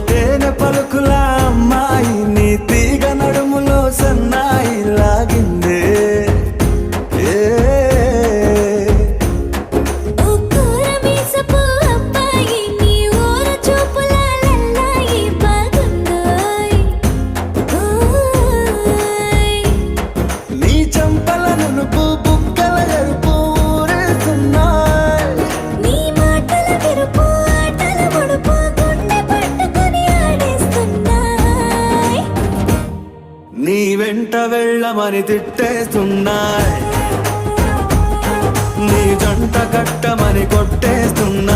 తేనె పలుకుల అమ్మాయి నీ తీగ నడుములో సన్నాయి లాగిందే ఏ నీ చంపల నునుపు బుగ్గల ఎరుపు ఊరేస్తున్నాయి నీ మాటల విరుపు ఆటల ముడుపు గుండె పట్టుకొని ఆడేస్తున్నాయి నీ వెంట వెళ్ళమని తిట్టేస్తున్నాయి నీ జంట కట్టమని కొట్టేస్తున్నాయి